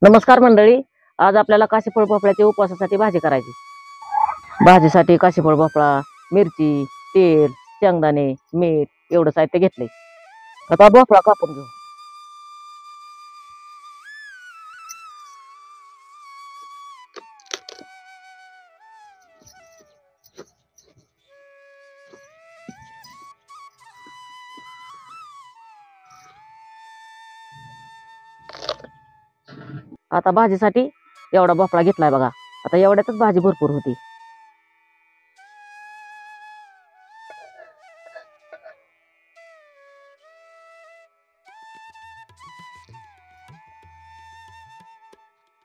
नमस्कार मंडळी. आज आपल्याला काशीफळ भोपळ्याच्या उपवासासाठी भाजी करायची. भाजीसाठी काशीफळ भोपळा, मिरची, तेल, शेंगदाणे, मीठ एवढं साहित्य घेतले. आता भोपळा कापून घेऊ. आता भाजीसाठी एवढा भोपळा घेतलाय बघा. आता एवढ्यातच भाजी भरपूर होती.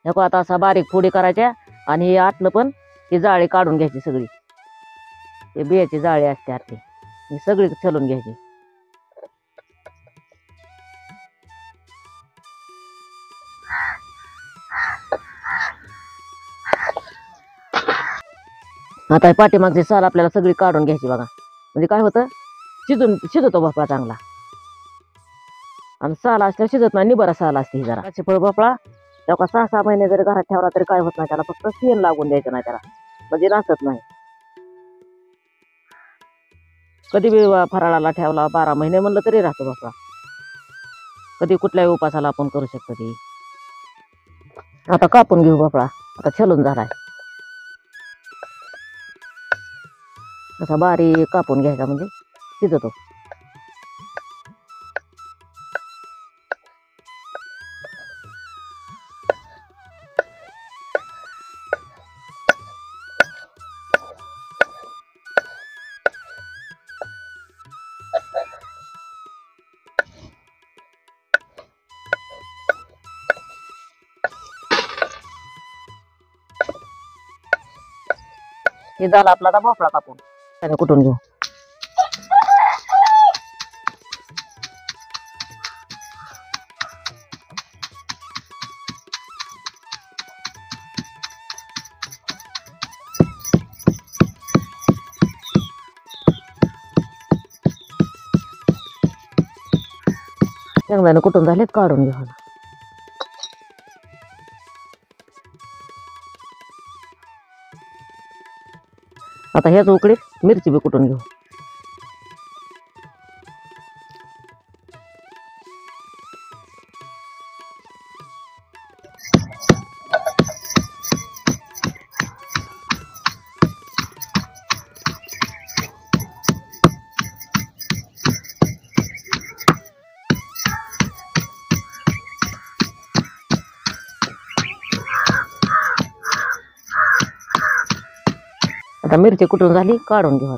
नको आता असा बारीक फोडी करायच्या आणि हे आतलं पण ही जाळी काढून घ्यायची सगळी. हे बियाची जाळी असते आतली, ही सगळी छलून घ्यायची. आता पाठीमागची साल आपल्याला सगळी काढून घ्यायची बघा. म्हणजे काय होतं, शिजतो भोपळा चांगला. आणि साल असल्यावर शिजत नाही, निबरा साल असते ही जरा. काशीफळ भोपळा तेव्हा 6-6 महिने जरी घरात ठेवला तरी काय होत नाही त्याला, फक्त शेण लागून द्यायचं नाही त्याला, म्हणजे नासत नाही. कधी बी फराळाला ठेवला 12 महिने म्हणलं तरी राहतो भोपळा. कधी कुठल्याही उपासाला आपण करू शकतो ती. आता कापून घेऊ भोपळा. आता छलून झालाय, असा बारीक कापून घ्यायचा म्हणजे शिजतो. हे झाला आपला आता भोपळा कापून. त्याने कुठून घेऊ. शेंगदाणे कुठून झालेत काढून घेऊ. आता ह्याच उकडीत मिरची बी कुटून घेऊ. आता मिरची कुटून झाली काढून घेऊ.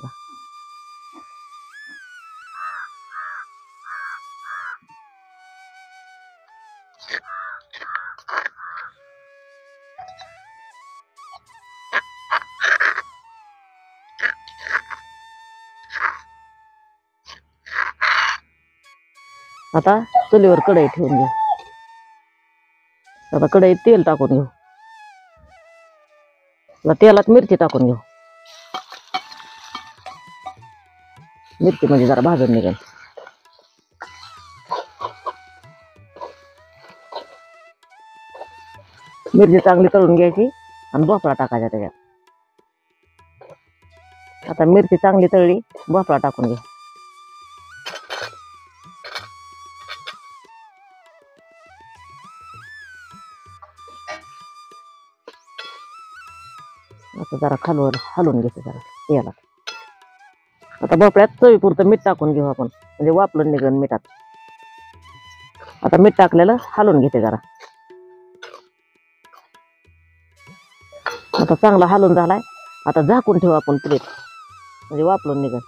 आता चुलीवर कढई ठेवून घेऊ. आता कढईत तेल टाकून घेऊ. तेलात मिरची टाकून घेऊ. मिरची म्हणजे जरा भाजून निघेल. मिरची चांगली तळून घ्यायची आणि भोपळा टाकायचा त्याच्यात. आता मिरची चांगली तळली, भोपळा टाकून घ्या. आता जरा खालवर हलवून घेते जरा तेलात. आता भोपळ्यात चवीपुरतं मीठ टाकून घेऊ आपण, म्हणजे वापरून निघन मिठात. आता मीठ टाकलेलं हलवून घेते जरा. आता चांगला हलवून झालाय. आता झाकून ठेवू आपण प्लेट, म्हणजे वापरून निघन.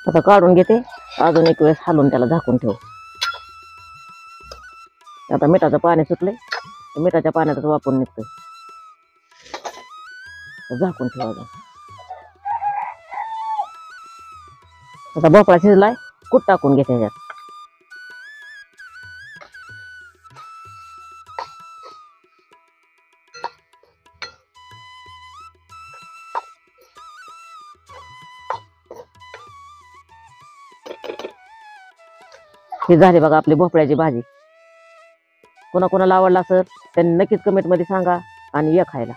आता काढून घेते, अजून एक वेळेस हलवून त्याला झाकून ठेवू. आता मिठाचं पाणी सुटलंय, मिठाच्या पाण्यातच वापरून निघतोय. झाकून ठेवा. आता भोपळा शिजलाय, कूट टाकून घेते ह्याच्यात. ही झाली बघा आपली भोपळ्याची भाजी. कोणाकोणाला आवडला असेल त्यांनी नक्कीच कमेंटमध्ये सांगा आणि या खायला.